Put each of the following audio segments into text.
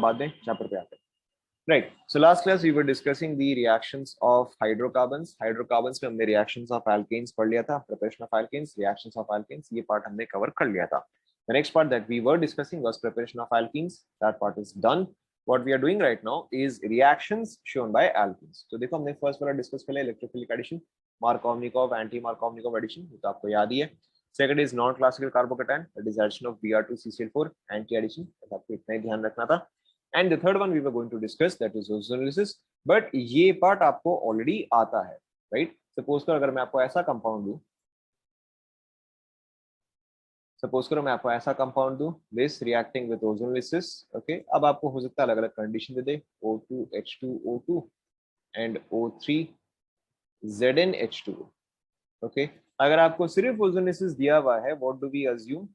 बाद में चैप्टर पे आते हैं। Right. So last class we were discussing the reactions of hydrocarbons. Hydrocarbons में हमने reactions of alkanes पढ़ लिया था, preparation of alkanes, reactions of alkanes, ये part हमने cover कर लिया था. The next part that we were discussing was preparation of alkenes. That part is done. What we are doing right now is reactions shown by alkenes. तो देखो हमने first वाला discuss कर लिया electrophilic addition, Markovnikov, anti-Markovnikov addition, ये तो आपको याद ही है. Second is non-classical carbocation, that is addition of Br2CCl4, anti-addition, तो आपको इतना ही ध्यान रखना था. And the third one we were going to discuss, that is ozonolysis, but ये part आपको already आता है, right? Suppose करो अगर मैं आपको ऐसा compound दूं, suppose करो मैं आपको ऐसा compound दूं, this reacting with ozonolysis, okay? अब आपको हो सकता है अलग-अलग condition they they, O2 H2O2 and O3 ZnH2O, okay? अगर आपको सिर्फ ozonolysis दिया हुआ है, what do we assume?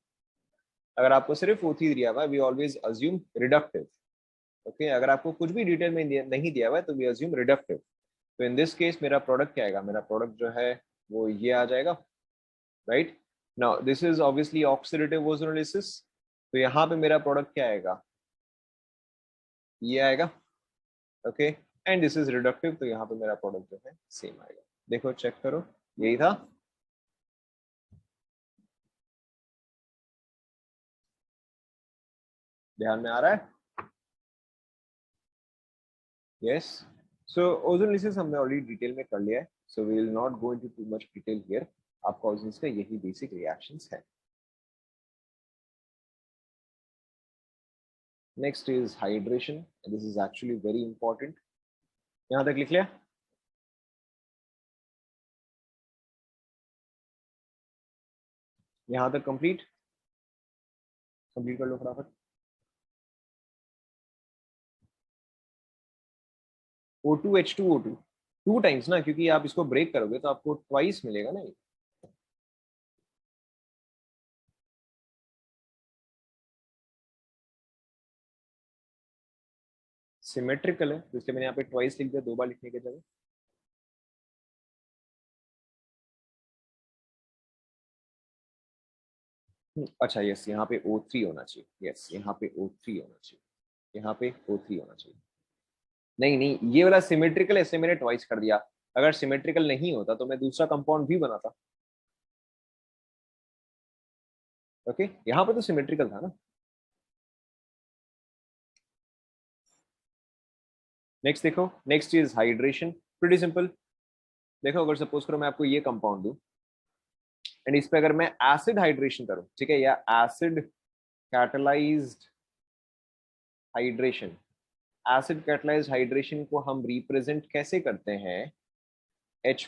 अगर आपको सिर्फ O3 दिया हुआ है, we always assume reductive. Okay अगर आपको कुछ भी डिटेल में नहीं दिया हुआ है तो वी अज्यूम रिडक्टिव. तो इन दिस केस मेरा प्रोडक्ट क्या आएगा? मेरा प्रोडक्ट जो है वो ये आ जाएगा, right? Now this is obviously oxidative ozonolysis, तो यहाँ पे मेरा प्रोडक्ट क्या आएगा? ये आएगा, okay. And this is reductive, तो यहाँ पे मेरा प्रोडक्ट जो है सेम आएगा. देखो चेक करो, यही था. ध्यान में आ रहा है? यस. सो ओजोनोलिसिस हमने ऑलरेडी डिटेल में कर लिया है, so we will not go into too much detail here. आपका ओजोनोलिसिस का यही बेसिक रिएक्शंस है. Next is hydration. This is actually very important. यहाँ तक लिख लिया? यहाँ तक कंप्लीट कर लो फटाफट. O2 H2O2 टू टाइम्स ना, क्योंकि आप इसको ब्रेक करोगे तो आपको ट्वाइस मिलेगा ना. सिमेट्रिकल है तो इसलिए मैंने यहाँ पे ट्वाइस लिख दिया, 2 बार लिखने के जगह. अच्छा यस, यहाँ पे O3 होना चाहिए. यस, यहाँ पे O3 होना चाहिए. यहाँ पे O3 होना चाहिए. नहीं नहीं, ये वाला सिमेट्रिकल है इसलिए मैंने ट्वाइस कर दिया. अगर सिमेट्रिकल नहीं होता तो मैं दूसरा कंपाउंड भी बनाता. ओके यहाँ पे तो सिमेट्रिकल था ना. नेक्स्ट देखो, next is hydration. Pretty simple. देखो अगर सपोज करो मैं आपको ये कंपाउंड दूं एंड इस पे अगर मैं एसिड हाइड्रेशन करूं, ठीक है, या acid catalysed hydration. Acid catalysed hydration को हम रिप्रेजेंट कैसे करते हैं? H+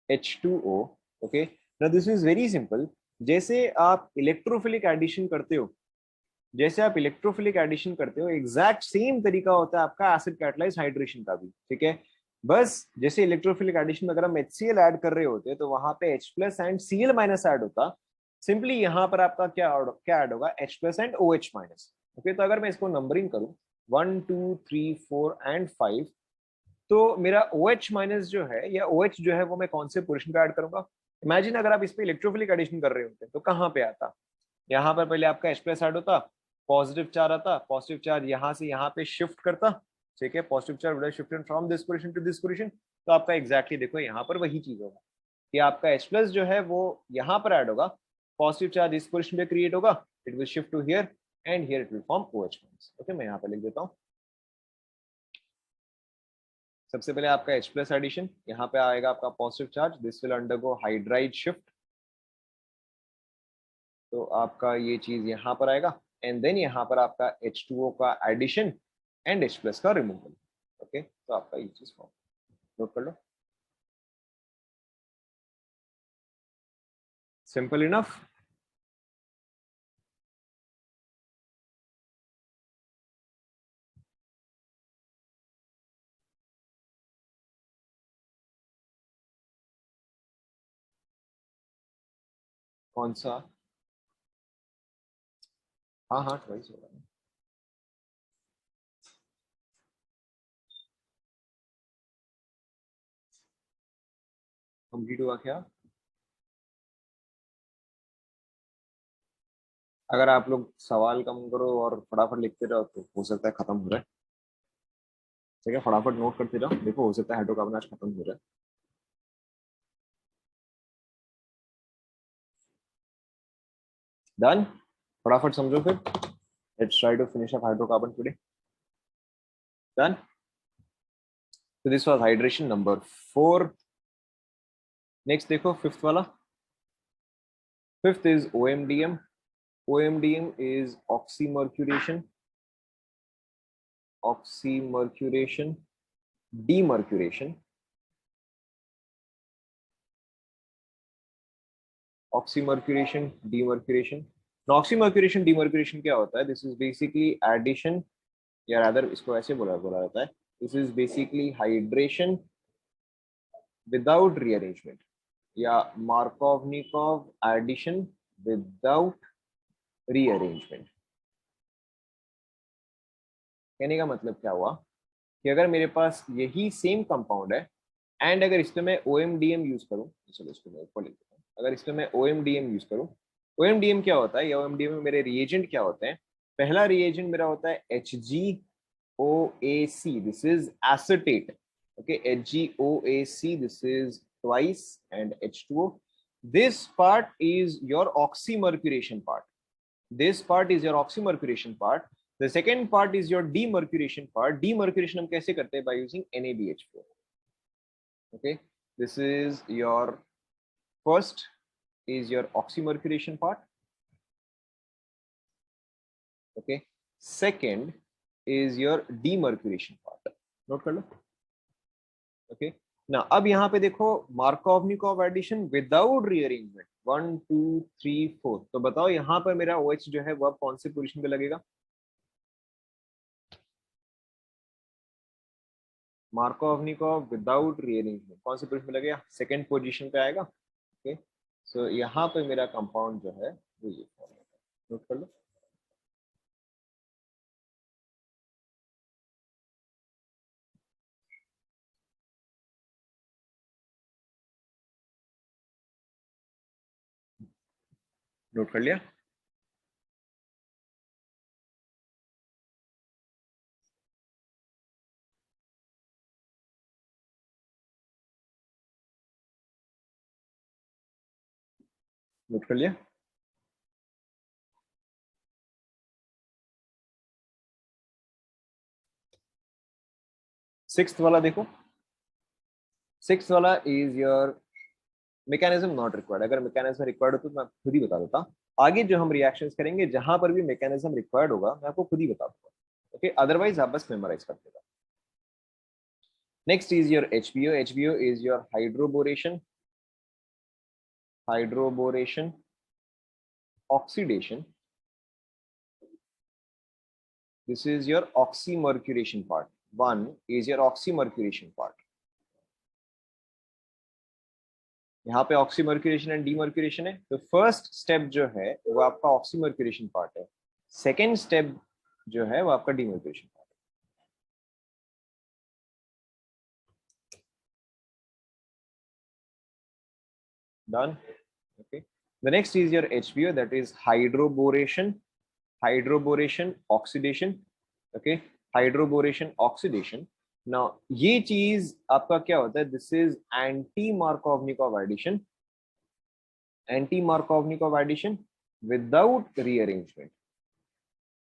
H2O. Okay, now this is very simple. जैसे आप इलेक्ट्रोफिलिक एडिशन करते हो, एग्जैक्ट सेम तरीका होता है आपका एसिड कैटलाइज्ड हाइड्रेशन का भी, ठीक है. बस जैसे इलेक्ट्रोफिलिक एडिशन में अगर हम HCl ऐड कर रहे होते तो वहां पे H+ एंड Cl- ऐड होता. सिंपली यहाँ पर आपका क्या ऐड होगा? H+ and OH-. ओके, तो अगर मैं इसको नंबरिंग करूं 1 2 3 4 एंड 5, तो मेरा OH- जो है या OH जो है वो मैं कौन से पोर्शन पे ऐड करूंगा? इमेजिन अगर आप इस पे इलेक्ट्रोफिलिक एडिशन कर रहे होते तो कहाँ पे आता? यहाँ पर पहले आपका H+ ऐड होता, पॉजिटिव चार्ज आता, पॉजिटिव चार्ज यहाँ से यहाँ पे शिफ्ट करता, ठीक है. Positive charge would have shifted from this position to this position. तो आपका एग्जैक्टली देखो यहाँ पर वही चीज होगा कि आपका H+ जो है वो यहाँ पर ऐड होगा, पॉजिटिव चार्ज इस पोजीशन पे क्रिएट होगा, it will shift to here and here it will form OH-. Okay, मैं यहाँ पे लिख देता हूँ. सबसे पहले आपका H+ एडिशन, यहाँ पे आएगा आपका positive charge, this will undergo hydride shift, तो आपका ये चीज यहाँ पर आएगा एंड देन यहाँ पर आपका H2O का एडिशन एंड H+ का रिमूवल. ओके, तो आपका ये चीज फॉर्म नोट कर लो. Simple enough. कौन सा? हाँ हाँ, ट्वाइस होगा. कंप्लीट हुआ क्या? अगर आप लोग सवाल कम करो और फटाफट लिखते रहो तो हो सकता है खत्म हो जाए। ठीक है, फटाफट नोट करते रहो, देखो हो सकता है हाइड्रोकार्बन आज खत्म हो जाए। डन, फटाफट समझो फिर। Let's try to finish up hydrocarbon today. Done. So this was hydration number 4. Next देखो फिफ्थ वाला। Fifth is OMDM. OMDM is oxymercuration, oxymercuration, demercuration, oxymercuration, demercuration. Now oxymercuration, demercuration क्या होता है? This is basically addition, या rather इसको ऐसे बोला बोला जाता है, this is basically hydration without rearrangement, या Markovnikov addition without rearrangement. कहने का मतलब क्या हुआ कि अगर मेरे पास यही सेम कंपाउंड है एंड अगर इसमें मैं OMDM यूज करूं, चलो इसको मैं ऊपर लिख देता हूं, अगर इसमें मैं OMDM यूज करूं, OMDM क्या होता है या OMDM में मेरे रिएजेंट क्या होते हैं? पहला रिएजेंट मेरा होता है HgOAC, this is acetate. Okay, HgOAC, this is twice and H2O. This part is your oxymercuration part. This part is your oxymercuration part. The second part is your demercuration part. Demercuration हम कैसे करते हैं? By using NaBH4. Okay, this is your first is your oxymercuration part. Okay, second is your demercuration part. Note कर लो. Okay, now अब यहाँ पे देखो Markovnikov addition without rearrangement 1 2 3 4. तो बताओ यहाँ पर मेरा OH जो है वो अब कौन से पोजीशन पे लगेगा? मार्कोवनिकोव विदाउट रीअरेंजमेंट कौन सी पोजीशन पे लगेगा? सेकंड पोजीशन पे आएगा। ओके, सो यहाँ पे मेरा कंपाउंड जो है वो ये नोट कर लो। नोट कर लिया? नोट कर लिया? सिक्स्थ वाला देखो, सिक्स्थ वाला is your mechanism not required. अगर मैकेनिज्म रिक्वायर्ड हो तो मैं खुद ही बता देता। आगे जो हम रिएक्शंस करेंगे जहां पर भी मैकेनिज्म रिक्वायर्ड होगा मैं आपको खुद ही बता दूंगा। ओके, अदरवाइज आप बस मेमोराइज कर देगा। Next is your HBO. HBO is your hydroboration, hydroboration oxidation. This is your oxymercuration part. One is your oxymercuration part. यहाँ पे ऑक्सीमर्क्यूरेशन एंड डीमर्क्यूरेशन है, तो फर्स्ट स्टेप जो है वो आपका ऑक्सीमर्क्यूरेशन पार्ट है, सेकेंड स्टेप जो है वो आपका डीमर्क्यूरेशन पार्ट है। Done? Okay, the next is your HBO, that is hydroboration, hydroboration oxidation. Okay, hydroboration oxidation. Now ये चीज आपका क्या होता है? This is anti Markovnikov addition, anti Markovnikov addition without rearrangement,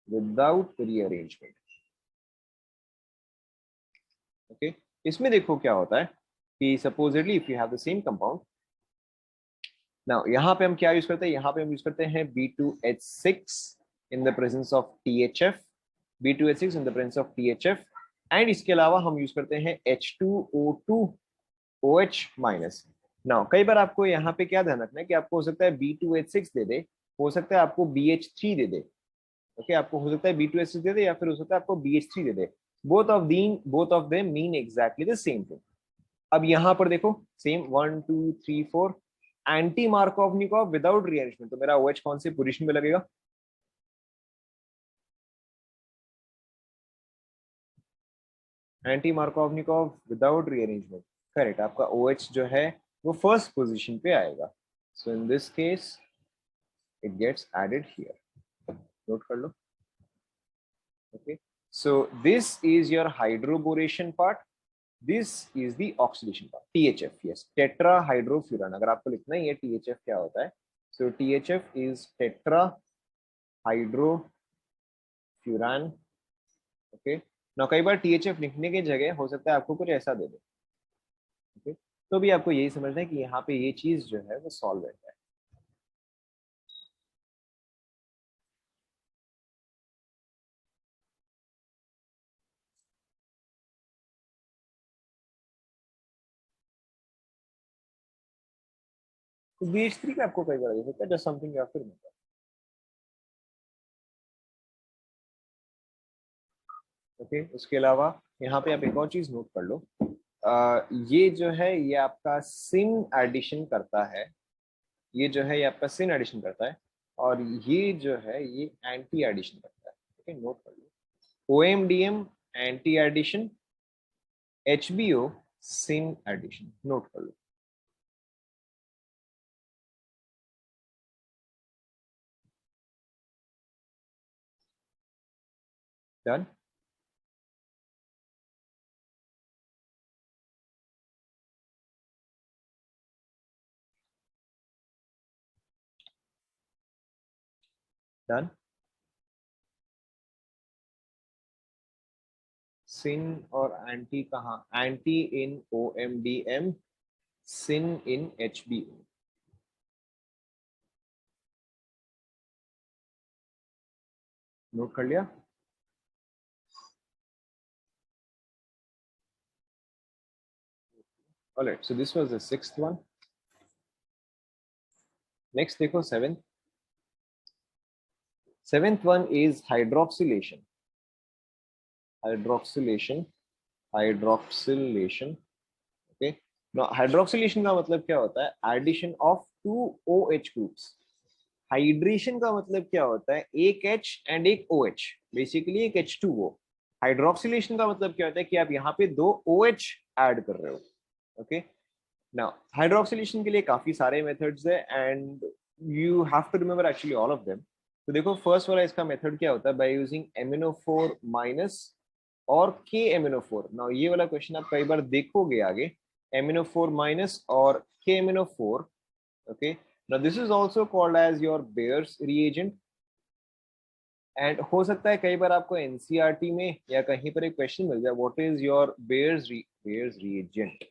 without rearrangement. Okay, इसमें देखो क्या होता है कि supposedly if you have the same compound, now यहाँ पे हम क्या यूज करते हैं? यहाँ पे हम यूज करते हैं B2H6 in the presence of THF, B2H6 in the presence of THF, and इसके अलावा हम यूज करते हैं H2O2 OH माइनस. नाउ कई बार आपको यहाँ पे क्या ध्यान रखना है कि आपको हो सकता है B2H6 दे दे, हो सकता है आपको BH3 दे दे. ओके, आपको हो सकता है B2H6 दे दे या फिर हो सकता है आपको BH3 दे दे. Both of them mean exactly the same thing. अब यहां पर देखो same 1 2 3 4 anti Markovnikov without rearrangement, तो मेरा OH कौन से पोजीशन में लगेगा? Anti Markovnikov without rearrangement, correct. आपका OH जो है वो फर्स्ट पोजीशन पे आएगा. So in this case it gets added here. Note कर लो. Okay, so this is your hydroboration part, this is the oxidation part. THF, yes, tetrahydrofuran. अगर आपको लिखना ही है THF क्या होता है, so THF is tetrahydrofuran. Okay, ना कई बार THF लिखने की जगह हो सकता है आपको कुछ ऐसा दे दे. ओके, तो भी आपको यही समझना है कि यहाँ पे ये चीज जो है वो सॉल्वेंट है. तो BH3 का आपको कई बार दे सकता है, जस्ट समथिंग या फिर मतलब. ओके, उसके अलावा यहाँ पे आप एक और चीज नोट कर लो. ये जो है ये आपका सिन एडिशन करता है, ये जो है ये आपका सिन एडिशन करता है, और ये जो है ये एंटी एडिशन करता है. ठीक है, नोट कर लो. OMDM anti addition, HBO syn addition. Note कर लो. डन. डन. सिन और एंटी कहाँ, anti in OMDM, syn in HBO. Note कर लिया. Alright, so this was the sixth one. Next देखो seventh. Seventh one is hydroxylation. Hydroxylation. Hydroxylation. Okay. Now hydroxylation का मतलब क्या होता है? Addition of two OH groups. Hydration का मतलब क्या होता है? एक H एंड एक OH, बेसिकली एक H2O. हाइड्रोक्सिलेशन का मतलब क्या होता है कि आप यहाँ पे दो OH ऐड कर रहे हो. ओके, नाउ हाइड्रोक्सिलेशन के लिए काफी सारे मेथड्स है and you have to remember actually all of them. तो देखो फर्स्ट वाला इसका मेथड क्या होता है, बाय यूजिंग MnO4 माइनस और KMnO4. नाउ ये वाला क्वेश्चन आप कई बार देखोगे आगे, MnO4 माइनस और KMnO4. Okay, now this is also called as your Baeyer's reagent. And हो सकता है कई बार आपको NCERT में या कहीं पर एक क्वेश्चन मिल जाए, what is your Baeyer's reagent.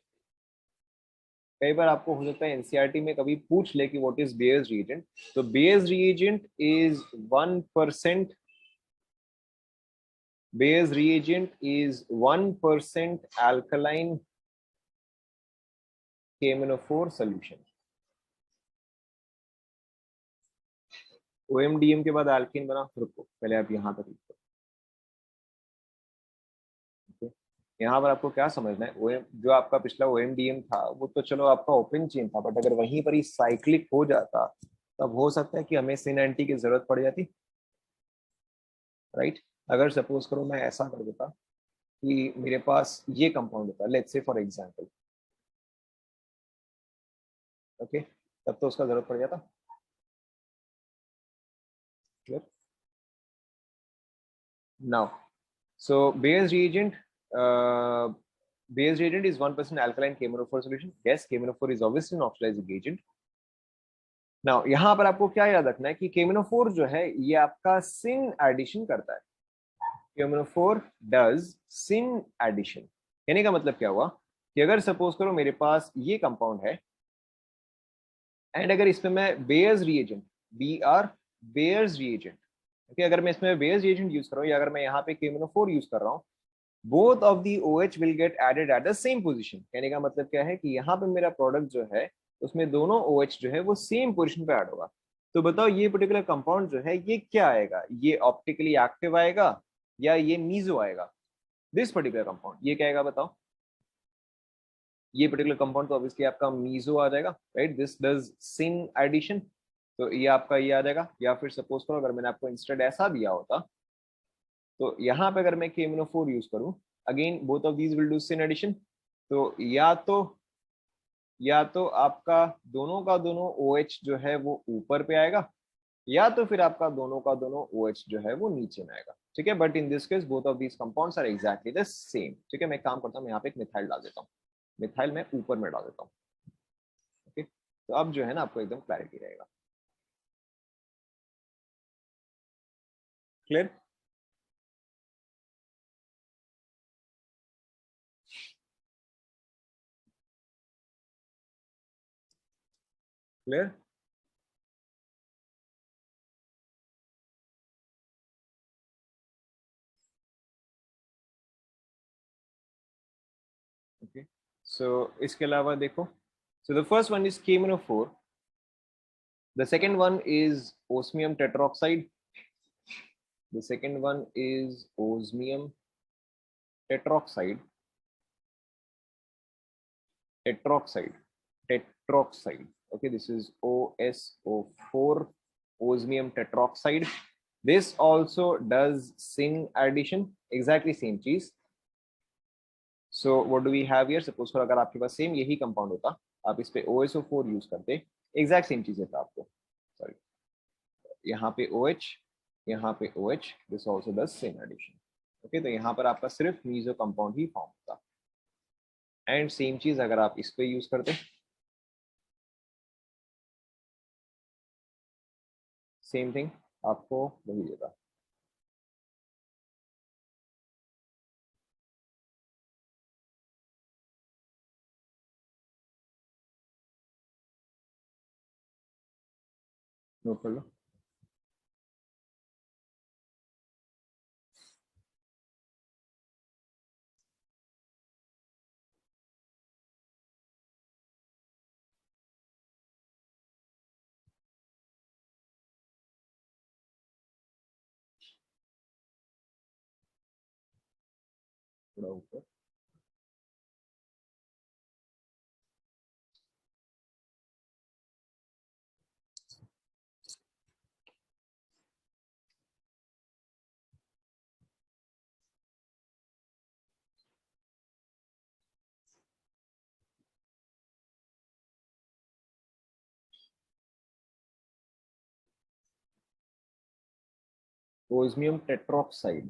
कई बार आपको हो सकता है NCERT में कभी पूछ ले कि व्हाट इज बेयर्स रिएजेंट. तो bears reagent is 1%. Bayer's reagent is 1% alkaline KMnO4 solution. OMDM के बाद alkene बना, रुको पहले आप यहाँ तक लिखो. यहाँ पर आपको क्या समझना है, जो आपका पिछला OMDM था वो तो चलो आपका ओपन चेन था, बट अगर वहीं पर ही साइक्लिक हो जाता तब हो सकता है कि हमें सिन एंटी की जरूरत पड़ जाती. राइट, अगर सपोज करो मैं ऐसा कर देता कि मेरे पास ये कंपाउंड होता, let's say for example. Okay, तब तो उसका जरूरत पड़ जाता. Clear. Now so Bayer's reagent, uh, Bayer's reagent is 1% alkaline KMnO4 solution. Yes, KMnO4 is obviously an oxidizing agent. Now यहाँ पर आपको क्या याद रखना है कि KMnO4 जो है ये आपका सिन एडिशन करता है. KMnO4 does sin addition. कहने का मतलब क्या हुआ कि अगर सपोज करो मेरे पास ये कंपाउंड है एंड अगर इसमें मैं Bayer's reagent, BR Bayer's reagent, okay, अगर मैं इसमें Bayer's reagent यूज कर रहा हूँ या अगर मैं यहाँ पे KMnO4 यूज कर रहा हूँ, both of the OH will get added at the same position. कहने का मतलब क्या है कि यहाँ पे मेरा प्रोडक्ट जो है उसमें दोनों OH जो है वो सेम पोजीशन पे ऐड होगा. तो बताओ ये पर्टिकुलर कंपाउंड जो है ये क्या आएगा, ये ऑप्टिकली एक्टिव आएगा या ये मीजो आएगा. दिस पर्टिकुलर कंपाउंड ये क्या आएगा बताओ. ये पर्टिकुलर कंपाउंड तो ऑब्वियसली आपका मीजो आ जाएगा. Right, this does syn addition, तो ये आपका ये आ जाएगा. या फिर सपोज करो अगर मैंने आपको इंस्टेड ऐसा दिया होता, तो यहाँ पे अगर मैं KMnO4 यूज करूं, again both of these will do syn addition. तो या तो आपका दोनों का दोनों OH जो है वो ऊपर पे आएगा, या तो फिर आपका दोनों का दोनों OH जो है वो नीचे में आएगा, ठीक है। But in this case both of these compounds are exactly the same, ठीक है। मैं एक काम करता हूँ, यहाँ पे एक मिथाइल डाल देता हूँ, मिथाइल मैं ऊपर में डाल देता हूँ, ओके। तो अब जो है ना आपको एकदम क्लैरिटी रहेगा। क्लियर? क्लियर? ओके, सो इसके अलावा देखो, so the first one is KMnO4, the second one is osmium tetroxide, the second one is osmium tetroxide, tetroxide, tetroxide, okay, this is OSO4, osmium tetroxide. This also does syn addition, exactly same चीज। So what do we have here? Suppose for अगर आपके पास same यही compound होता, आप इस पे OSO4 use करते, exact same चीज था आपको, सॉरी, यहाँ पे OH, यहाँ पे OH, this also does same addition, okay. तो यहाँ पर आपका सिर्फ मीजो कंपाउंड ही फॉर्म होता, एंड सेम चीज अगर आप इस पे यूज करते, सेम थिंग आपको वही देता। नोट कर लो। थोड़ा ऊपर, ओस्मियम टेट्रोक्साइड,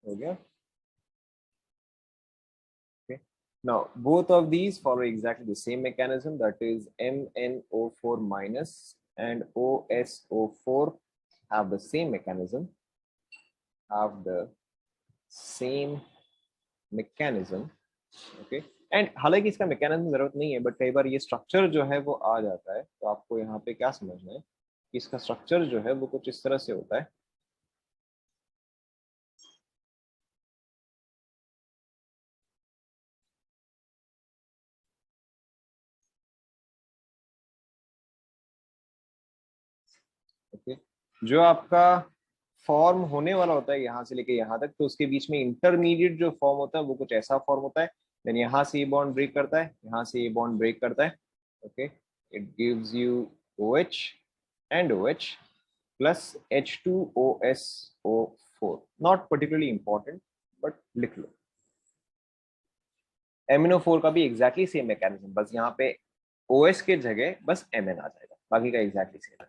हो गया, okay. Now both of these follow exactly the same mechanism, that is MnO4 minus and OSO4 have the same mechanism, have the same mechanism, okay। And हालांकि इसका मैकेनिज्म जरूरत नहीं है, बट कई बार ये स्ट्रक्चर जो है वो आ जाता है, तो आपको यहाँ पे क्या समझना है कि इसका स्ट्रक्चर जो है वो कुछ इस तरह से होता है, ओके। जो आपका फॉर्म होने वाला होता है यहाँ से लेके यहाँ तक, तो उसके बीच में इंटरमीडिएट जो फॉर्म होता है वो कुछ ऐसा फॉर्म होता है, देन यहाँ से ये बॉन्ड ब्रेक करता है, यहाँ से ये बॉन्ड ब्रेक करता है, okay. It gives you OH and OH plus H2OSO4, not particularly important, but लिख लो। MnO4 का भी एग्जैक्टली सेम मैकेनिज्म, बस यहाँ पे OS के जगह बस Mn आ जाएगा, बाकी का एग्जैक्टली सेम है।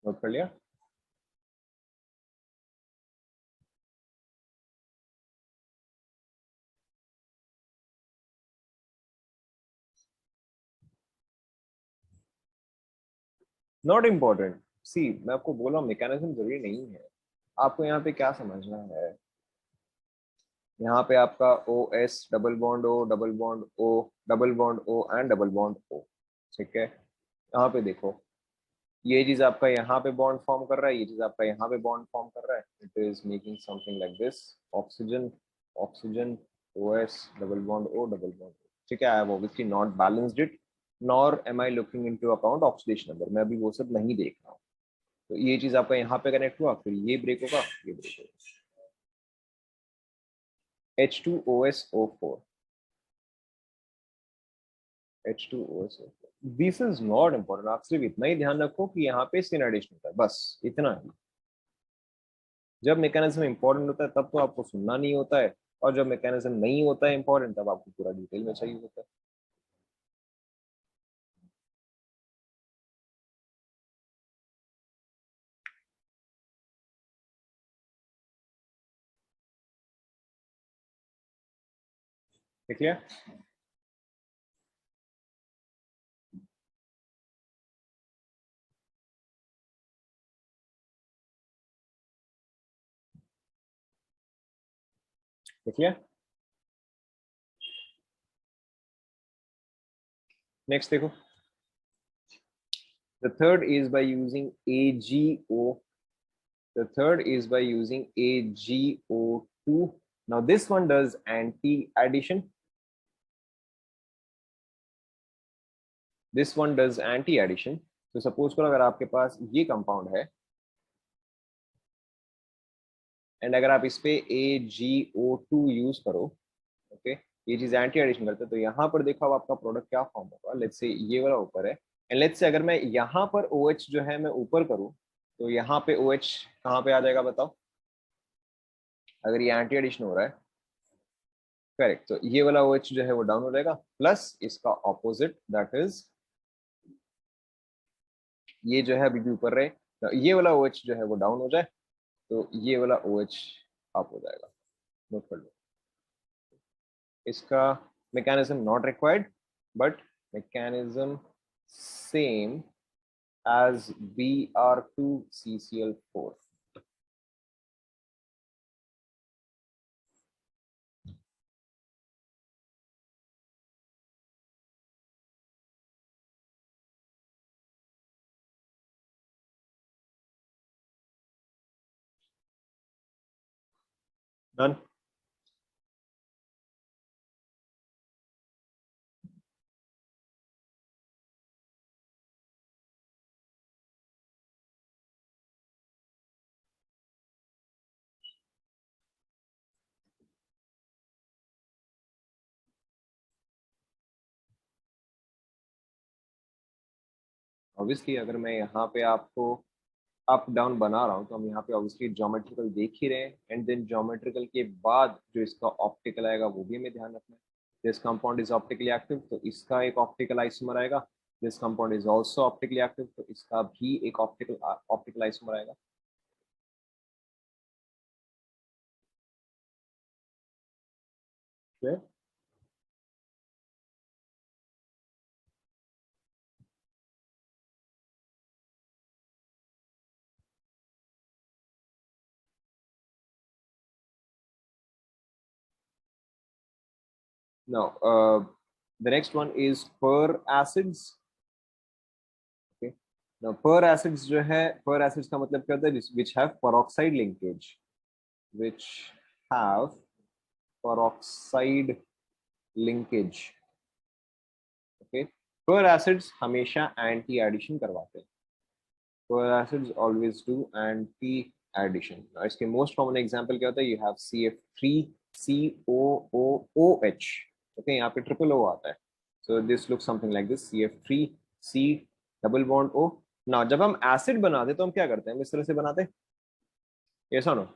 नोट कर लिया? नॉट इम्पोर्टेंट, सी मैं आपको बोल रहा हूँ मैकेनिज्म जरूरी नहीं है। आपको यहाँ पे क्या समझना है, यहाँ पे आपका OS double bond O double bond O double bond O and double bond O, ठीक है। यहाँ पे देखो, ये चीज आपका यहाँ पे बॉन्ड फॉर्म कर रहा है, ये चीज आपका यहाँ पे बॉन्ड फॉर्म कर रहा है, it is making something like this, oxygen oxygen OS double bond O double bond O, ठीक है। I have obviously not balanced it, nor am I looking into account oxidation number, मैं अभी वो सब नहीं देख रहा हूँ, तो ये चीज आपका यहाँ पे कनेक्ट हुआ, फिर ये ब्रेक होगा, ये ब्रेक होगा। H2OSO4, H2OSO4, this is not important. आप सिर्फ इतना ही ध्यान रखो कि यहाँ पे सिन एडिशन होता है, बस इतना ही। जब मैकेनिज्म इंपॉर्टेंट होता है तब तो आपको सुनना नहीं होता है, और जब मैकेनिज्म नहीं होता है इंपॉर्टेंट तब आपको पूरा डिटेल में चाहिए होता है। ठीक है, ठीक है। नेक्स्ट देखो, the third is by using AgO. The third is by using AgO2. Now this one does anti-addition. This one does anti-addition. तो सपोज करो अगर आपके पास ये कंपाउंड है एंड अगर आप इस पे AgO2 यूज करो, ओके, ये चीज एंटी एडिशन करते हैं, तो यहाँ पर देखो अब आपका प्रोडक्ट क्या फॉर्म होगा। लेट्स से ये वाला ऊपर है, एंड लेट्स से अगर मैं यहाँ पर OH जो है मैं ऊपर करूँ, तो यहाँ पे OH कहाँ पे आ जाएगा बताओ, अगर ये एंटी एडिशन हो रहा है, करेक्ट, तो ये वाला OH जो है वो डाउन हो जाएगा, प्लस इसका ऑपोजिट दैट इज ये जो है अभी भी ऊपर रहे, तो ये वाला OH जो है वो डाउन हो जाए, तो ये वाला OH अप हो जाएगा। नोट कर लो, इसका mechanism not required, but mechanism same as Br2CCl4. Done. Obviously अगर मैं यहाँ पे आपको अप डाउन बना रहा हूँ तो हम यहाँ पे ऑब्वियसली ज्योमेट्रिकल देख ही रहे हैं, एंड देन ज्योमेट्रिकल के बाद जो इसका ऑप्टिकल आएगा वो भी हमें ध्यान रखना है। This compound is optically active, तो इसका एक ऑप्टिकल आइसोमर आएगा। This compound is also optically active, तो इसका भी एक ऑप्टिकल आइसोमर आएगा। Clear? Now, the next one is per acids. Okay. Now, per acids जो है, per acids का मतलब क्या होता है? Which have peroxide linkage, which have peroxide linkage. Okay. Per acids हमेशा anti addition करवाते हैं. Per acids always do anti addition. Now, इसके most common example क्या होता है? You have CF3COOOH. Okay, यहाँ पे ट्रिपल O आता है. So this looks something like this: CF3C double bond O. ना जब हम एसिड बनाते तो हम क्या करते हैं, इस तरह से बनाते हैं, ऐसा नो,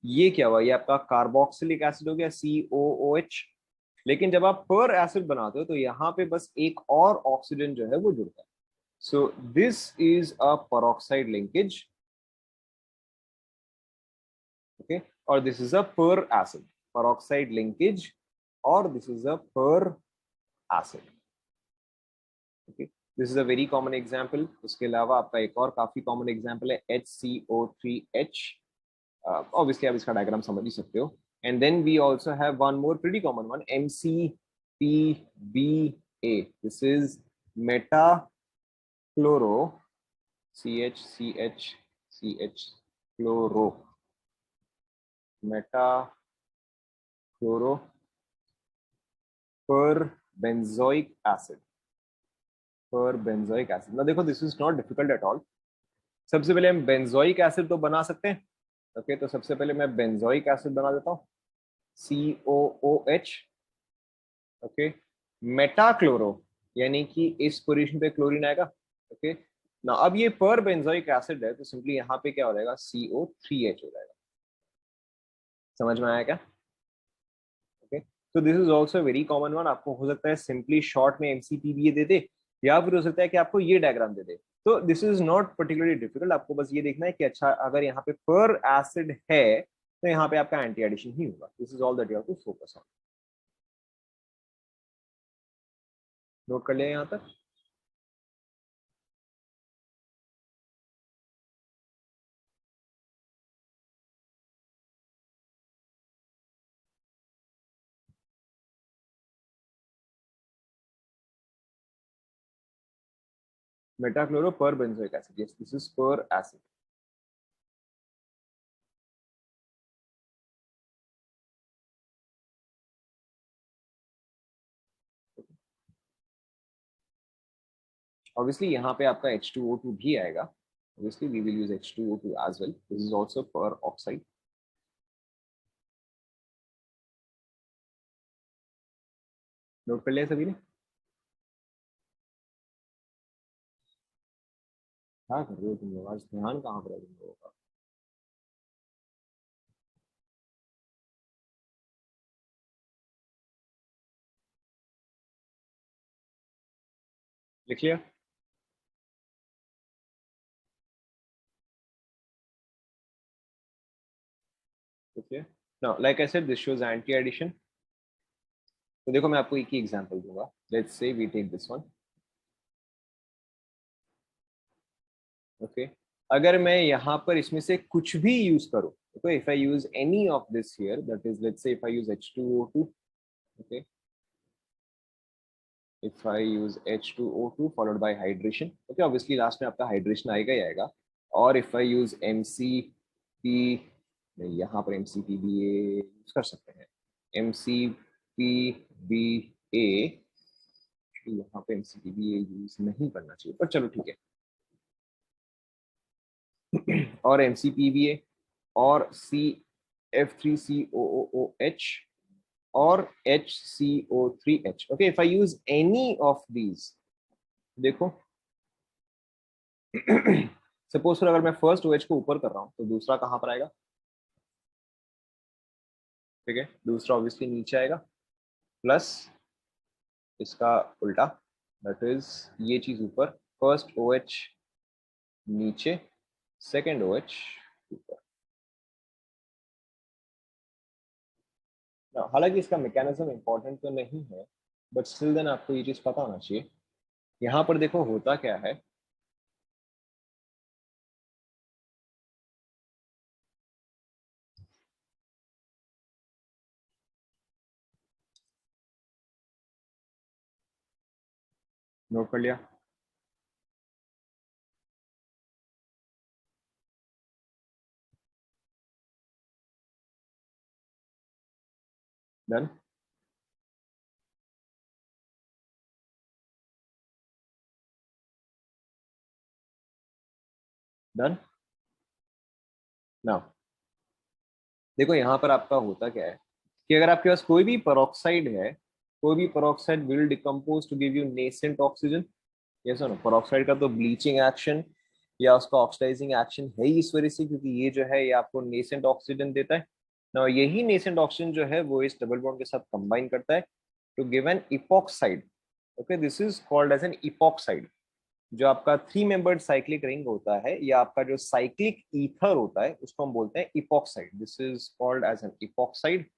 ये क्या हुआ, ये आपका कार्बोक्सिलिक एसिड हो गया COOH। लेकिन जब आप पर एसिड बनाते हो तो यहाँ पे बस एक और ऑक्सीजन जो है वो जुड़ता है। So this is a peroxide linkage, okay, or this is a per acid peroxide linkage, or this is a per acid, okay. This is a very common example. उसके अलावा आपका एक और काफी कॉमन एग्जाम्पल है HCO3H। obviously आप इसका diagram समझ ही सकते हो। And then we also have one more pretty common one, MCPBA. This is metachloro CH chloro metachloro per benzoic acid। Now देखो, this is not difficult at all। सबसे पहले हम बेंजोइक एसिड तो बना सकते हैं। ओके, तो सबसे पहले मैं बेंजोइक एसिड बना देता हूँ, COOH। ओके, मेटाक्लोरो, यानी कि इस पोजीशन पे क्लोरीन आएगा। ओके ना, अब ये पर बेंजोइक एसिड है तो सिंपली यहाँ पे क्या हो जाएगा, CO3H हो जाएगा। समझ में आया क्या? ओके, तो this is also very common one. आपको हो सकता है सिंपली शॉर्ट में MCPBA दे दे, या फिर हो सकता है कि आपको ये डायग्राम दे दे। तो this is not particularly difficult, आपको बस ये देखना है कि अच्छा अगर यहाँ पे पर एसिड है तो यहाँ पे आपका एंटी एडिशन ही होगा। This is all that you have to focus on. नोट कर लिया यहाँ तक? Metachloro per benzoic acid, yes this is per acid. Obviously यहाँ पे आपका H2O2 भी आएगा। Obviously we will use H2O2 as well, this is also peroxide. Note कर लिया सभी ने? क्या कर रहे हो तुम लोग, आज ध्यान कहाँ पर है तुम लोगों का? लिख लिया? Okay, now like I said this shows anti addition. तो देखो मैं आपको एक ही एग्जांपल दूंगा, let's say we take this one. Okay, अगर मैं यहाँ पर इसमें से कुछ भी यूज करूँ, देखो if I use any of this here, that is let's say if I use H2O2, okay, if I use H2O2 followed by hydration, okay, obviously last में आपका हाइड्रेशन आएगा ही आएगा। और if I use MCP, नहीं यहाँ पर MCPBA use कर सकते हैं, MCPBA, यहाँ पे MCPBA यूज नहीं करना चाहिए पर चलो ठीक है। और MCPBA और CF3COOH और HCO3H, okay, if I use any of these, देखो सपोज अगर मैं फर्स्ट OH को ऊपर कर रहा हूं तो दूसरा कहां पर आएगा? ठीक है, दूसरा ऑब्वियसली नीचे आएगा, प्लस इसका उल्टा, दैट इज ये चीज ऊपर, फर्स्ट OH नीचे, सेकेंड OH ऊपर। हालांकि इसका मैकेनिज्म इंपॉर्टेंट तो नहीं है, बट स्टिल देन आपको ये चीज पता होना चाहिए। यहाँ पर देखो होता क्या है, नोट कर लिया? डन? डन? नाउ देखो यहाँ पर आपका होता क्या है कि अगर आपके पास कोई भी पेरोक्साइड है, कोई भी peroxide will decompose to give you nascent oxygen. Yes और नो? पेरोक्साइड का तो ब्लीचिंग एक्शन या उसका ऑक्सीडाइजिंग एक्शन है ही इस वजह से क्योंकि ये जो है ये आपको नेसेंट ऑक्सीजन देता है ना। यही नेसेंट ऑक्सीजन जो है वो इस डबल बॉन्ड के साथ कंबाइन करता है to give an epoxide. Okay, this is called as an epoxide. जो आपका 3 मेंबर्ड साइक्लिक रिंग होता है या आपका जो साइक्लिक ईथर होता है उसको हम बोलते हैं epoxide. This is called as an epoxide.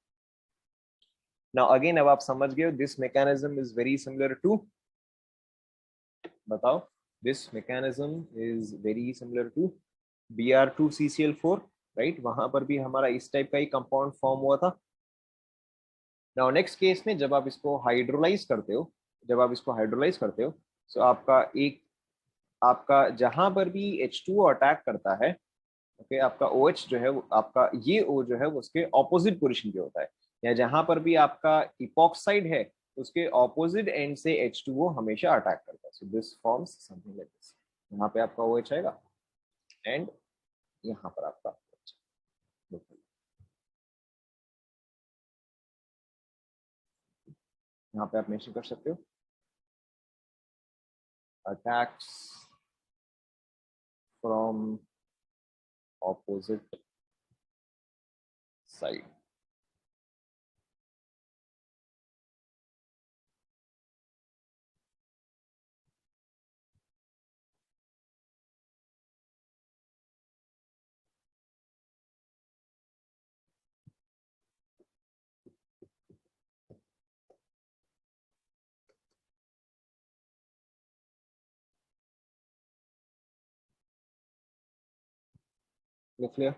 Now again अब आप समझ गए, this mechanism is very similar to, बताओ, this mechanism is very similar to Br2CCl4, right? वहां पर भी हमारा इस टाइप का ही कंपाउंड फॉर्म हुआ था। नाउ नेक्स्ट केस में जब आप इसको हाइड्रोलाइज करते हो, जब आप इसको हाइड्रोलाइज करते हो तो आपका एक, आपका जहां पर भी H2O अटैक करता है, ओके, आपका OH जो है वो आपका ये O जो है वो उसके ऑपोजिट पोजीशन पे होता है, या जहां पर भी आपका इपॉक्साइड है उसके ऑपोजिट एंड से H2O हमेशा अटैक करता है। So this forms something like this. यहाँ पे आपका OH आएगा, एंड यहाँ पर आपका यहाँ पे आप मेंशन कर सकते हो अटैक्स फ्रॉम ऑपोजिट साइड। लिख लिया?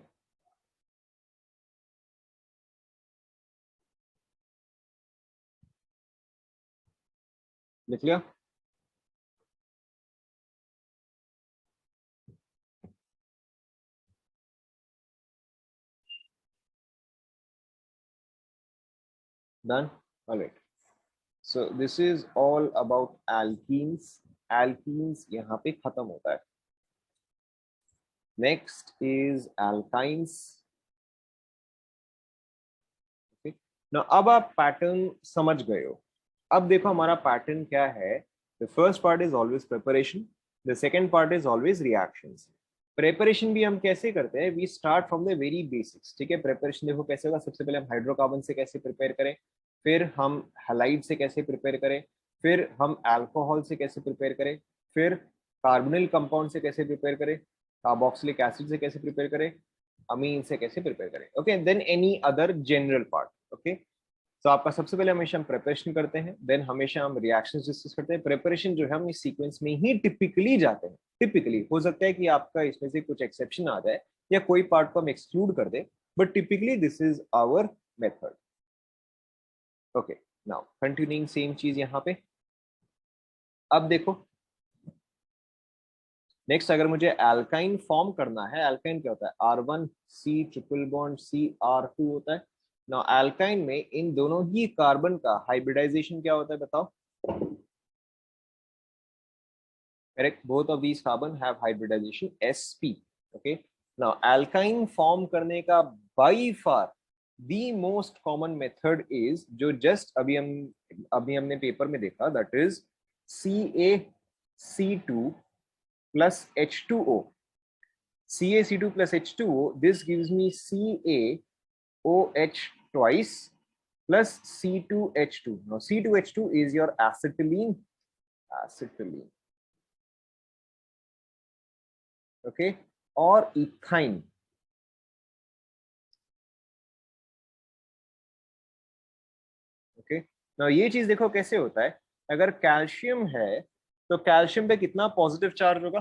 लिख लिया? Done? Alright, so this is all about alkenes. Alkenes यहाँ पे खत्म होता है। Next is alkynes. ना अब आप पैटर्न समझ गए हो। अब देखो हमारा पैटर्न क्या है। The first part is always preparation, the second part is always reactions. Preparation भी हम कैसे करते हैं, we start from the very basics. ठीक है, प्रिपरेशन देखो कैसे होगा। सबसे पहले हम हाइड्रोकार्बन से कैसे प्रिपेयर करें, फिर हम हैलाइड से कैसे प्रिपेयर करें, फिर हम अल्कोहल से कैसे प्रिपेयर करें, फिर कार्बोनिल कंपाउंड से कैसे प्रिपेयर करें, कार्बोक्सिलिक एसिड से कैसे प्रिपेयर करें, अमीन से कैसे प्रिपेयर करें। Okay, then any other general part. Okay, तो आपका सबसे पहले हमेशा हम प्रिपरेशन करते हैं, देन हमेशा हम रिएक्शंस डिस्कस करते हैं। प्रिपरेशन जो है हम इस सीक्वेंस में ही टिपिकली जाते हैं। टिपिकली हो सकता है कि आपका इसमें से कुछ एक्सेप्शन आ जाए या कोई पार्ट को हम एक्सक्लूड कर दे, but typically this is our method. Okay, now continuing same चीज यहाँ पे। अब देखो नेक्स्ट, अगर मुझे एल्काइन फॉर्म करना है, एल्काइन क्या होता है, R1C ट्रिपल बॉन्ड CR2 होता है। नाउ एल्काइन में इन दोनों ही कार्बन का हाइब्रिडाइजेशन क्या होता है बताओ। Correct, both of these carbon have hybridization sp। Okay, now alkyne form करने का by far the most common method is जो जस्ट अभी हमने पेपर में देखा, that is CaC2 plus H2O। CaC2 plus H2O, this gives me CaOH twice plus C2H2। Now C2H2 is your acetylene, okay, और ethyne. Okay, now ये चीज देखो कैसे होता है। अगर कैल्शियम है तो कैल्शियम पे कितना पॉजिटिव चार्ज होगा,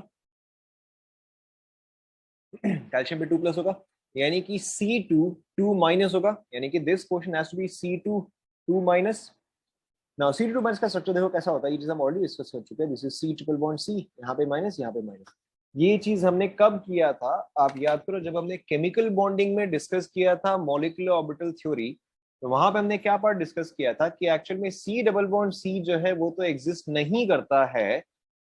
कैल्शियम पे 2+ होगा, यानी कि C2 2 माइनस होगा, यानी कि this question has to be C2 2 minus. Now C2 minus का स्ट्रक्चर देखो कैसा होता है, ये चीज हम ऑलरेडी डिस्कस कर चुके हैं। This is C triple bond C, यहाँ पे माइनस, यहाँ पे माइनस। ये चीज हमने कब किया था, आप याद करो, जब हमने केमिकल बॉन्डिंग में डिस्कस किया था मॉलिक्यूलर ऑर्बिटल थ्योरी। तो वहां पे हमने क्या पार्ट डिस्कस किया था कि एक्चुअल में C डबल बॉन्ड C जो है वो तो एग्जिस्ट नहीं करता है।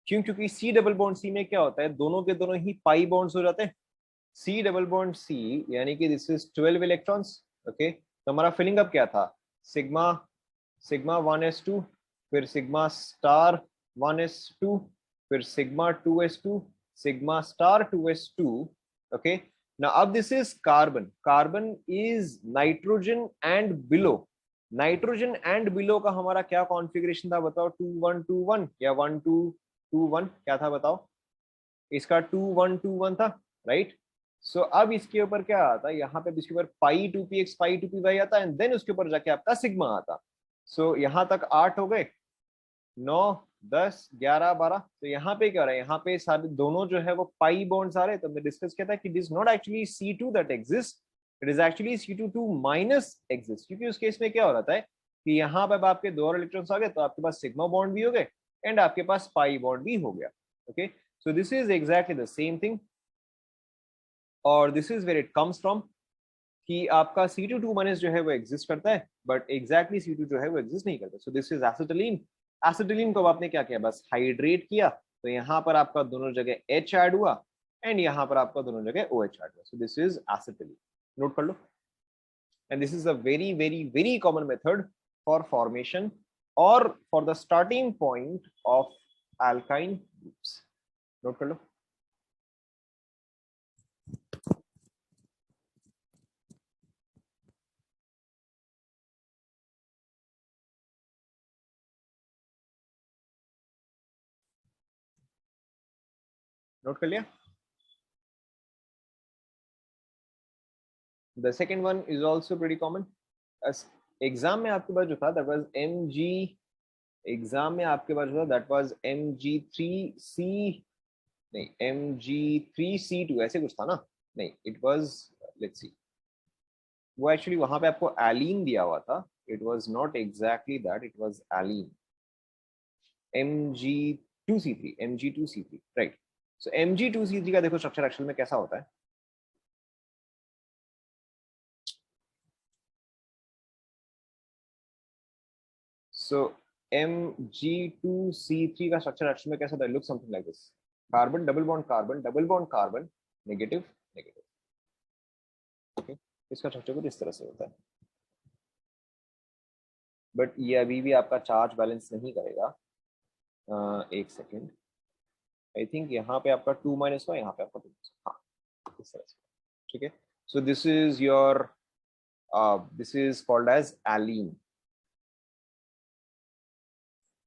क्यों? क्योंकि C डबल बॉन्ड C में क्या होता है, दोनों के दोनों ही पाई बॉन्ड्स हो जाते हैं। C डबल बॉन्ड C यानी कि दिस इज 12 इलेक्ट्रॉन्स। ओके, तो हमारा फिलिंग अप क्या था, सिग्मा सिग्मा 1s2, फिर सिग्मा स्टार 1s2, फिर sigma 2s2, sigma star 2s2। Okay, now अब this is carbon. Carbon is nitrogen and below. Nitrogen and below का हमारा क्या कॉन्फ़िगरेशन था बताओ, 2-1-2-1 या 1-2-2-1 क्या था बताओ। इसका 2-1-2-1 था, राइट। सो अब इसके ऊपर क्या आता है, यहाँ पे इसके ऊपर पाई 2px पाई 2py आता है, एंड देन उसके ऊपर जाके आपका सिग्मा आता। सो यहाँ तक 8 हो गए, 9 10 11 12। तो यहाँ पे क्या हो रहा है, यहाँ पे सारे दोनों जो है वो पाई बॉन्ड्स आ रहे हैं। तो हमने डिस्कस किया था कि this not actually C2 that exist, it is actually C2 minus exist. क्योंकि उस केस में क्या हो रहा था कि यहाँ पे आपके 2 इलेक्ट्रॉन्स आ गए, तो आपके पास सिग्मा बॉन्ड भी हो गए एंड आपके पास पाई बॉन्ड भी हो गया। Okay, so this is exactly the same thing, और this is where it comes from कि आपका C2 माइनस जो है वो एग्जिस्ट करता है, बट एग्जैक्टली C2 जो है वो एग्जिस्ट नहीं करता। सो दिस इज एसिटिलीन। एसिटिलीन को आपने क्या किया, बस हाइड्रेट किया, तो यहाँ पर आपका दोनों जगह H ऐड हुआ, एंड यहाँ पर आपका दोनों जगह OH आ गया, so this is acetylene, note कर लो। And this is a very very very common method for formation और for the starting point of alkyne groups, note कर लो। नोट कर लिया। The second one is also pretty common. Exam में आपके पास जो था that was mg, एग्जाम में आपके पास जो था that was mg3c, नहीं mg3c2 ऐसे कुछ था ना, नहीं it was, let's see, वो एक्चुअली वहां पे आपको एलीन दिया हुआ था, it was not exactly that, it was allene, mg2c3, mg2c3, right? So mg2c3 का देखो स्ट्रक्चर एक्चुअल में कैसा होता है। So Mg2C3 का स्ट्रक्चर एक्चुअल में कैसा होता है, look something like this, carbon double bond carbon double bond carbon, negative negative, okay, इसका स्ट्रक्चर कुछ इस तरह से होता है। बट ये अभी भी आपका चार्ज बैलेंस नहीं करेगा, एक सेकेंड, आई थिंक यहाँ पे आपका 2 हुआ, यहाँ पे आपका 2, हाँ इस तरह से, ठीक है। So this is your, this is called as allene.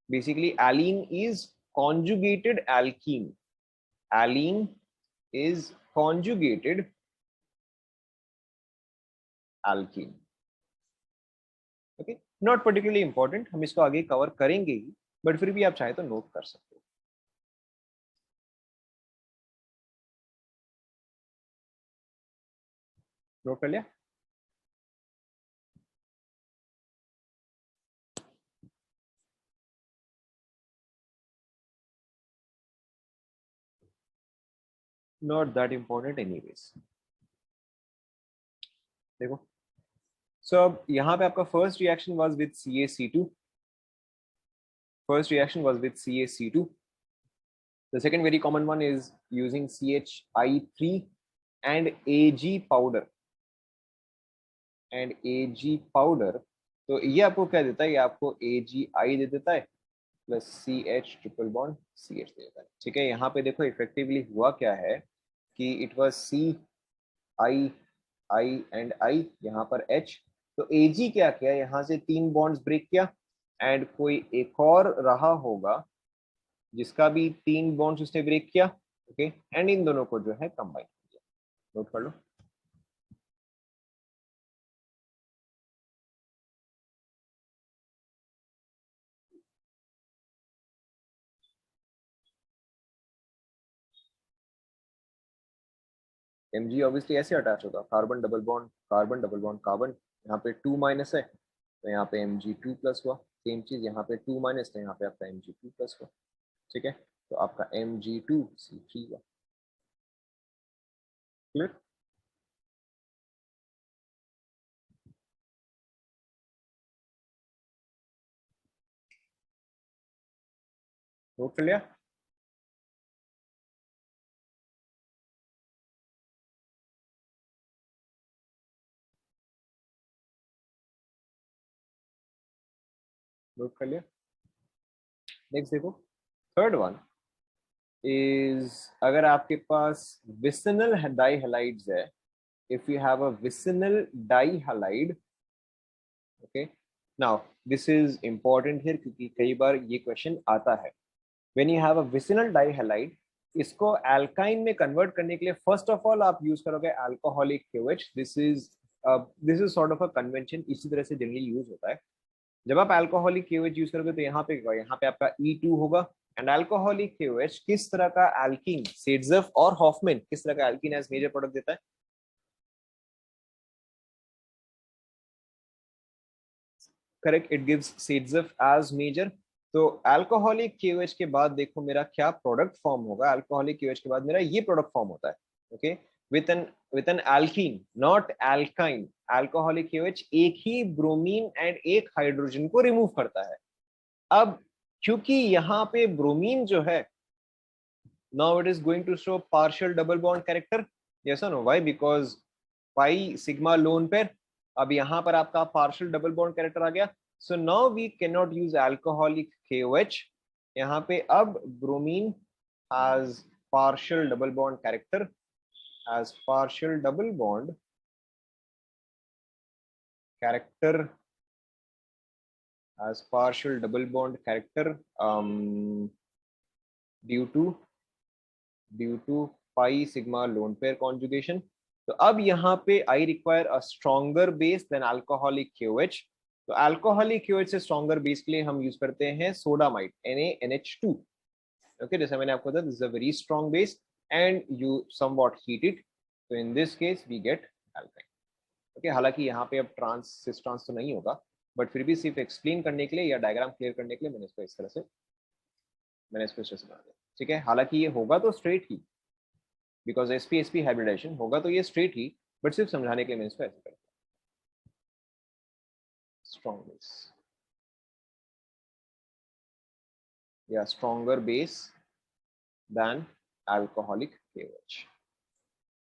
Basically allene is conjugated alkene, allene is conjugated alkene, okay, not particularly important, हम इसको आगे कवर करेंगे ही, बट फिर भी आप चाहे तो नोट कर सकते हो। नोट कर लिया। Not that important anyways. देखो, सो अब यहाँ पे आपका first reaction was with CaC2, first reaction was with CaC2. The second very common one is using CHI3 and Ag powder, and Ag powder, तो ये आपको क्या देता है, ये आपको AgI दे देता है plus CH triple bond CH दे देता है, ठीक है। यहाँ पे देखो इफेक्टिवली हुआ क्या है कि it was CI and I, यहाँ पर H, तो Ag क्या किया, यहाँ से 3 बॉन्ड्स ब्रेक किया, एंड कोई एक और रहा होगा जिसका भी 3 बॉन्ड्स उसने ब्रेक किया, ओके, एंड इन दोनों को जो है कंबाइन किया, नोट कर लो। Mg ऑब्वियसली ऐसे अटैच होगा, carbon double bond carbon double bond carbon, यहाँ पे 2- है तो यहाँ पे Mg2+ हुआ, सेम चीज यहाँ पे 2- तो यहाँ पे आपका Mg2+ हुआ, ठीक है, तो आपका Mg2C3 हुआ, क्लियर। नोट कर लिया। नोट कर लिया। नेक्स्ट देखो, थर्ड वन इज, अगर आपके पास विसिनल डाइहैलाइड्स है, if you have a vicinal dihalide, okay, now this is important here क्योंकि कई बार ये क्वेश्चन आता है, when you have a vicinal dihalide, इसको alkyne में कन्वर्ट करने के लिए फर्स्ट ऑफ ऑल आप यूज करोगे alcoholic KOH, this is sort of a convention, इसी तरह से जनरली यूज होता है। जब आप alcoholic KOH यूज करोगे तो यहाँ पे आपका E2 होगा, एंड alcoholic KOH किस तरह का alkene, सेड्जफ और हॉफमैन किस तरह का alkene एज मेजर प्रोडक्ट देता है, correct, it gives Saytzeff as major. तो अल्कोहलिक KOH के बाद देखो मेरा क्या प्रोडक्ट फॉर्म होगा, अल्कोहलिक KOH के बाद मेरा ये प्रोडक्ट फॉर्म होता है, okay, with an alkene not alkyne, alcoholic KOH एक ही ब्रोमीन एंड एक हाइड्रोजन को रिमूव करता है। अब क्योंकि यहाँ पे ब्रोमीन जो है now it is going to show partial double bond character. Yes or no? Why? Because pi sigma lone pair, अब यहाँ पर आपका partial double bond character आ गया. So now we cannot use alcoholic KOH. यहाँ पे अब bromine has partial double bond character, as partial double bond character, as partial double bond character due to pi sigma lone pair conjugation. तो अब यहाँ पे I require a stronger base than alcoholic KOH. तो alcoholic KOH से stronger base के लिए हम use करते हैं सोडामाइड NaNH2. ओके, जैसे मैंने आपको बताया, this is a very strong base and you somewhat heat it. So in this case we get alkyne. Okay, हालांकि यहाँ पे अब ट्रांस सिस ट्रांस तो नहीं होगा, बट फिर भी सिर्फ एक्सप्लेन करने के लिए या डायग्राम क्लियर करने के लिए मैंने इसको इस तरह से बना दिया. ठीक है, हालांकि ये होगा तो straight he, because sp-sp hybridisation होगा तो ये स्ट्रेट ही, बट सिर्फ समझाने के लिए मैंने इसको ऐसे कर दिया. स्ट्रॉन्ग बेस या stronger base than alcoholic KOH.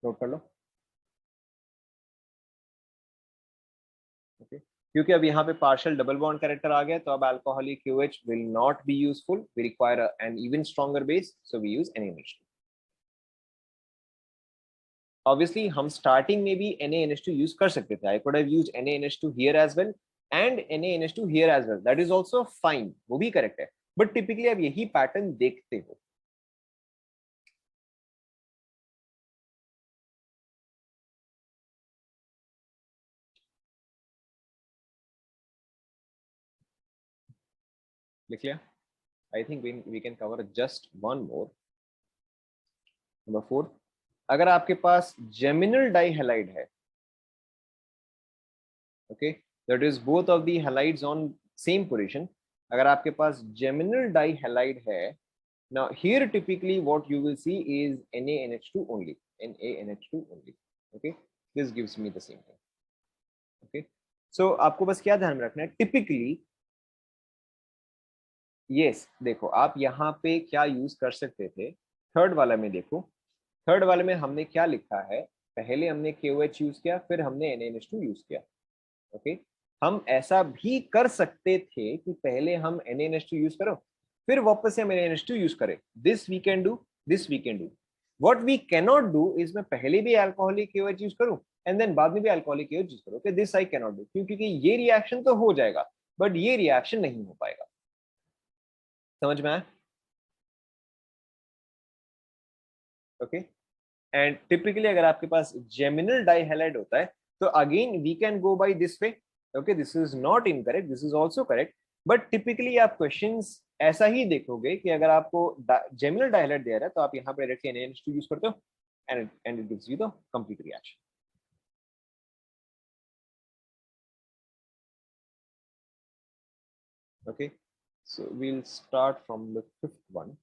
नोट कर लो. ओके, क्योंकि अब यहाँ पे पार्शियल डबल बॉन्ड कैरेक्टर आ गया, तो अब alcoholic KOH will not be useful. We require an even stronger base, so we use NaNH2. Obviously हम स्टार्टिंग में भी NaNH2 यूज कर सकते थे. I could have used NaNH2 here as well and NaNH2 here as well. That is also fine, वो भी correct है, but typically आप यही पैटर्न देखते हो. लिख लिया? I think we can cover just one more. Number 4, अगर आपके पास जेमिनल डाइहैलाइड है, okay, that is both of the halides on same position. अगर आपके पास जेमिनल डाइहैलाइड है, now here typically what you will see is NaNH2 only, NaNH2 only. Okay, this gives me the same thing. Okay, so आपको बस क्या ध्यान में रखना है, टिपिकली यस, देखो आप यहाँ पे क्या यूज कर सकते थे. थर्ड वाला में देखो, थर्ड वाले में हमने क्या लिखा है, पहले हमने KOH यूज किया, फिर हमने NaNH2 यूज किया. ओके, हम ऐसा भी कर सकते थे कि पहले हम NaNH2 यूज करो, फिर वापस से हम NaNH2 यूज करें. This we can do, this we can do. What we can not do is मैं पहले भी अल्कोहलिक KOH यूज करूं एंड देन बाद में भी अल्कोहलिक KOH यूज करूं. Okay, this I can not do, क्योंकि ये रिएक्शन तो हो जाएगा बट ये रिएक्शन नहीं हो पाएगा. समझ में आया? ओके, एंड टिपिकली अगर आपके पास जेमिनल डाइहैलाइड होता है तो again we can go by this way. Okay, this is not incorrect, this is also correct, but typically आप क्वेश्चंस ऐसा ही देखोगे कि अगर आपको जेमिनल डाइहैलाइड दिया रहा है तो आप यहाँ पे डायरेक्टली NaNH2 यूज करते हो and it gives you the complete reaction. Okay, so we'll start from the fifth one.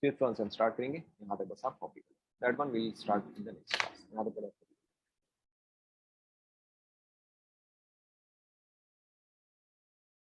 Fifth one से हम स्टार्ट करेंगे, यहाँ पे बस आप कॉपी करें. That one will start in the next class. यहाँ पे